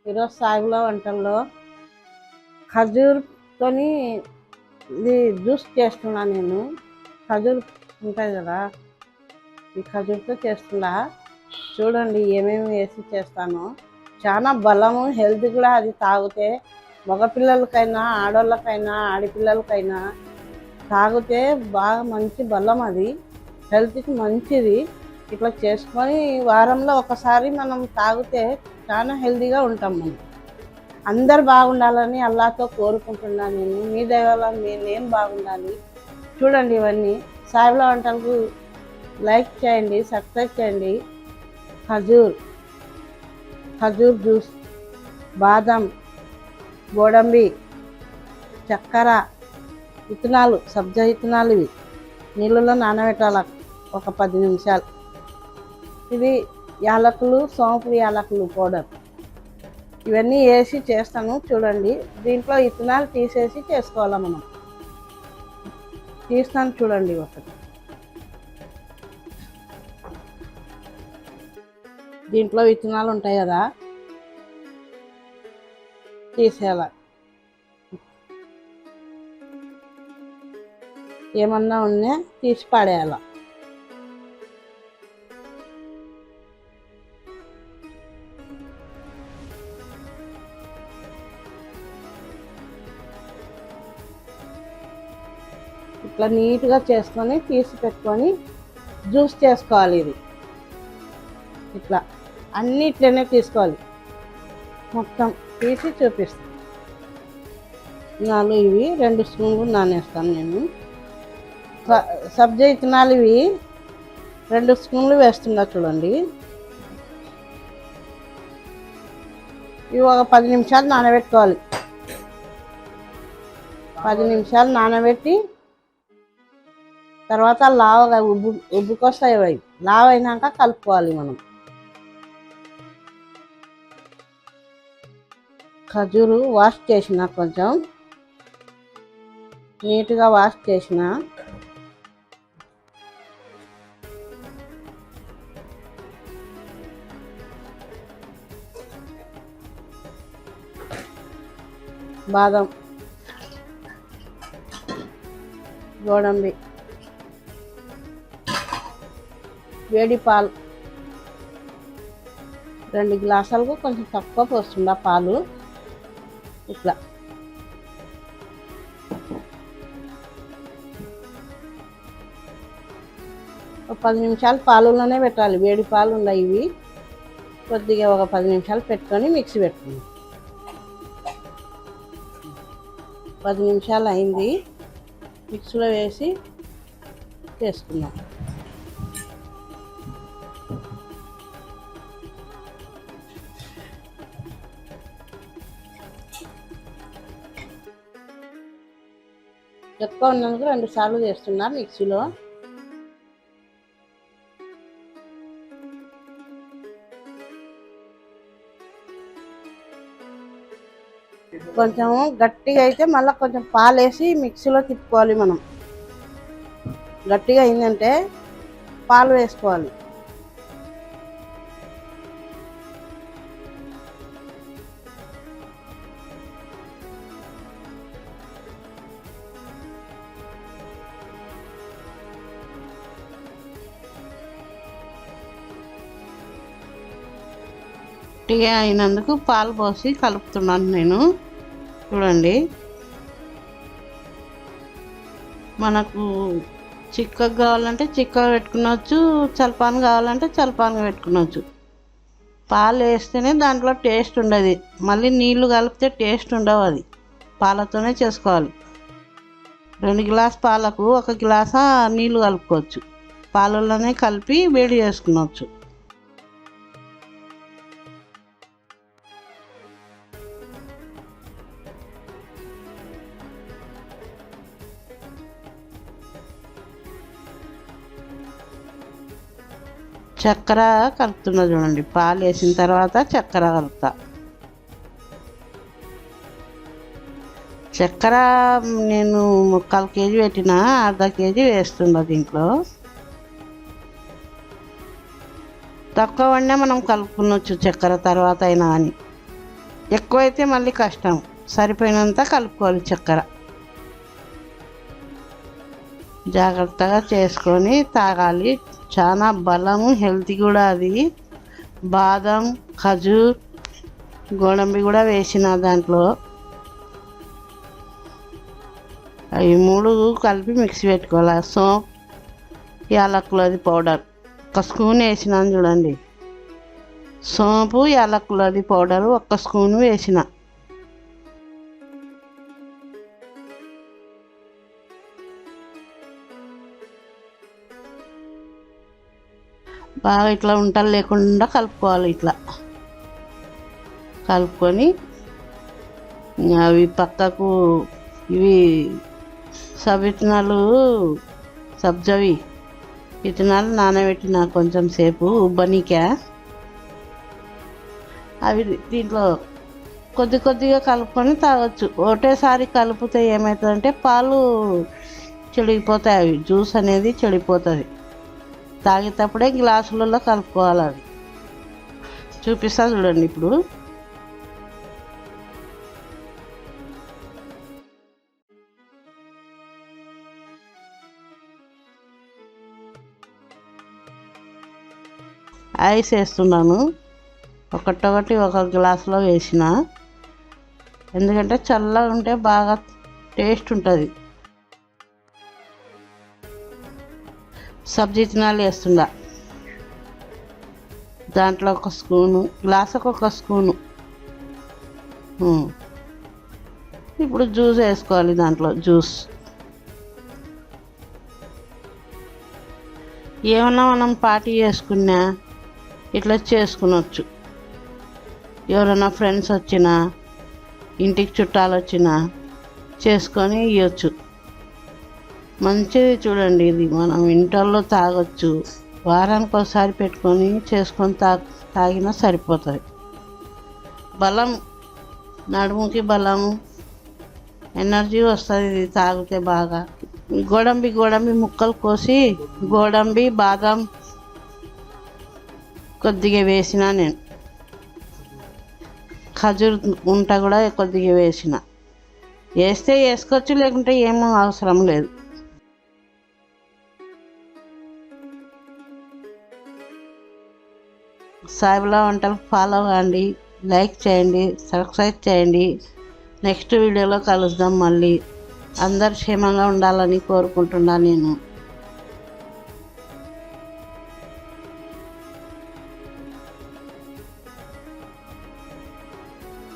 ఈరోజు సాయిబులా వంటల్లో ఖర్జూర్తోని ఇది జ్యూస్ చేస్తున్నా నేను. ఖర్జూర్ ఉంటాయి కదా, ఈ ఖర్జూర్తో చేస్తున్నా. చూడండి ఏమేమి వేసి చేస్తానో. చాలా బలము, హెల్త్ కూడా. అది తాగితే మగపిల్లలకైనా ఆడవాళ్ళకైనా ఆడపిల్లలకైనా తాగితే బాగా మంచి బలం. అది హెల్త్కి మంచిది. ఇట్లా చేసుకొని వారంలో ఒకసారి మనం తాగితే చాలా హెల్తీగా ఉంటాం. మనం అందరు బాగుండాలని అల్లాతో కోరుకుంటున్నాను నేను. మీ దయవల్ల నేను బాగుండాలి. చూడండి ఇవన్నీ సాయిబులా వంటలకు లైక్ చేయండి, సబ్స్క్రైబ్ చేయండి. ఖర్జూర్ జ్యూస్, బాదం, గోడంబి, చక్కెర, విత్తనాలు, సబ్జా విత్తనాలు. ఇవి నీళ్ళలో నానబెట్టాలి ఒక 10 నిమిషాలు. ఇది యాలకులు, సోంపు యాలకులు పౌడర్, ఇవన్నీ వేసి చేస్తాను. చూడండి దీంట్లో విత్తనాలు తీసేసి చేసుకోవాలి మనం. తీస్తాను చూడండి. ఒకటి దీంట్లో విత్తనాలు ఉంటాయి కదా, తీసేయాలి. ఏమన్నా ఉన్నా తీసి పడేయాల. ఇట్లా నీట్గా చేసుకొని తీసి పెట్టుకొని జ్యూస్ చేసుకోవాలి. ఇది ఇట్లా అన్నీ ఇట్లనే తీసుకోవాలి. మొత్తం తీసి చూపిస్తాను. విత్తనాలు ఇవి 2 స్పూన్లు నానేస్తాను నేను. సబ్జా విత్తనాలు ఇవి 2 స్పూన్లు వేస్తున్నా చూడండి. ఇవి ఒక 10 నిమిషాలు నానబెట్టుకోవాలి. 10 నిమిషాలు నానబెట్టి తర్వాత లావగా ఉబ్బుకొస్తాయి. అవి లావ్ అయినాక కలుపుకోవాలి మనం. ఖర్జూరు వాష్ చేసిన, కొంచెం నీట్గా వాష్ చేసిన. బాదం, గోడంబి, వేడి పాలు 2 గ్లాసులకు కొంచెం తక్కువ పోస్తుందా పాలు. ఇట్లా ఒక 10 నిమిషాలు పాలులోనే పెట్టాలి. వేడి పాలు ఉన్నాయి ఇవి. కొద్దిగా ఒక 10 నిమిషాలు పెట్టుకొని మిక్సీ పెట్టుకుందాం. 10 నిమిషాలు అయింది. మిక్సీలో వేసి చేసుకుందాం. ఎక్కువ ఉన్నందుకు 2 సార్లు చేస్తున్నా మిక్సీలో. కొంచెం గట్టిగా అయితే మళ్ళీ కొంచెం పాలు వేసి మిక్సీలో తిప్పుకోవాలి మనం. గట్టిగా అయిందంటే పాలు వేసుకోవాలి. గట్టిగా అయినందుకు పాలు పోసి కలుపుతున్నాను నేను. చూడండి మనకు చిక్కగా కావాలంటే చిక్కగా పెట్టుకునవచ్చు, చల్పాన్ కావాలంటే చల్పాన్గా పెట్టుకునవచ్చు. పాలు వేస్తేనే దాంట్లో టేస్ట్ ఉండదు. మళ్ళీ నీళ్లు కలిపితే టేస్ట్ ఉండవు. అది పాలతోనే చేసుకోవాలి. 2 గ్లాస్ పాలకు 1 గ్లాసా నీళ్లు కలుపుకోవచ్చు. పాలల్లోనే కలిపి వేడి చేసుకునవచ్చు. చక్కెర కలుపుతున్నా చూడండి. పాలు వేసిన తర్వాత చక్కెర కలుపుతా. చక్కెర నేను 1/4 కేజీ పెట్టిన, అర్ధ కేజీ వేస్తున్నా దీంట్లో. తక్కువ వండే మనం కలుపుకునొచ్చు చక్కెర తర్వాత అయినా అని. ఎక్కువైతే మళ్ళీ కష్టం. సరిపోయినంత కలుపుకోవాలి. చక్కెర జాగ్రత్తగా చేసుకొని తాగాలి. చాలా బలము, హెల్తీ కూడా. అది బాదం, ఖజూర్, గోడంబి కూడా వేసిన దాంట్లో. అవి 3 కలిపి మిక్సీ పెట్టుకోవాలి. సోంపు, యాలకులది పౌడర్ 1 స్పూన్ వేసినాను చూడండి. సోంపు, యాలకులది పౌడరు 1 స్పూన్ వేసిన. బాగా ఇట్లా ఉంటలు లేకుండా కలుపుకోవాలి. ఇట్లా కలుపుకొని అవి పక్కకు, ఇవి విత్తనాలు, సబ్జవి విత్తనాలు నానబెట్టిన కొంచెం సేపు ఉబ్బనీకా. అవి దీంట్లో కొద్దిగా కలుపుకొని తాగొచ్చు. ఒకటేసారి కలిపితే ఏమవుతుందంటే పాలు చెడిపోతాయి. అవి జ్యూస్ అనేది చెడిపోతుంది. తాగేటప్పుడే గ్లాసులలో కలుపుకోవాలి. అది చూపిస్తా చూడండి. ఇప్పుడు ఐస్ వేస్తున్నాను. ఒకటొకటి ఒక గ్లాసులో వేసిన, ఎందుకంటే చల్లగా ఉంటే బాగా టేస్ట్ ఉంటుంది. సబ్జీ విత్తనాలు వేస్తుందా, దాంట్లో 1 స్పూను, గ్లాసుకు 1 స్పూను. ఇప్పుడు జ్యూస్ వేసుకోవాలి. దాంట్లో జ్యూస్ ఏమన్నా మనం పార్టీ చేసుకున్నా ఇట్లా చేసుకునొచ్చు. ఎవరైనా ఫ్రెండ్స్ వచ్చినా, ఇంటికి చుట్టాలు వచ్చినా చేసుకొని ఇవ్వచ్చు. మంచిది చూడండి. ఇది మనం ఇంట్లో తాగొచ్చు. వారానికి ఒకసారి పెట్టుకొని చేసుకొని తాగినా సరిపోతుంది. బలం, నడుముకి బలము, ఎనర్జీ వస్తుంది ఇది తాగితే బాగా. గోడంబి ముక్కలు కోసి, గోడంబి, బాదం కొద్దిగా వేసిన. నేను ఖజూర్ ఉంట కూడా కొద్దిగా వేసిన. వేస్తే వేసుకోవచ్చు, లేకుంటే ఏమో అవసరం లేదు. సాయిబులా వంటలు ఫాలో అవ్వండి, లైక్ చేయండి, సబ్స్క్రైబ్ చేయండి. నెక్స్ట్ వీడియోలో కలుద్దాం మళ్ళీ. అందరు క్షేమంగా ఉండాలని కోరుకుంటున్నాను నేను.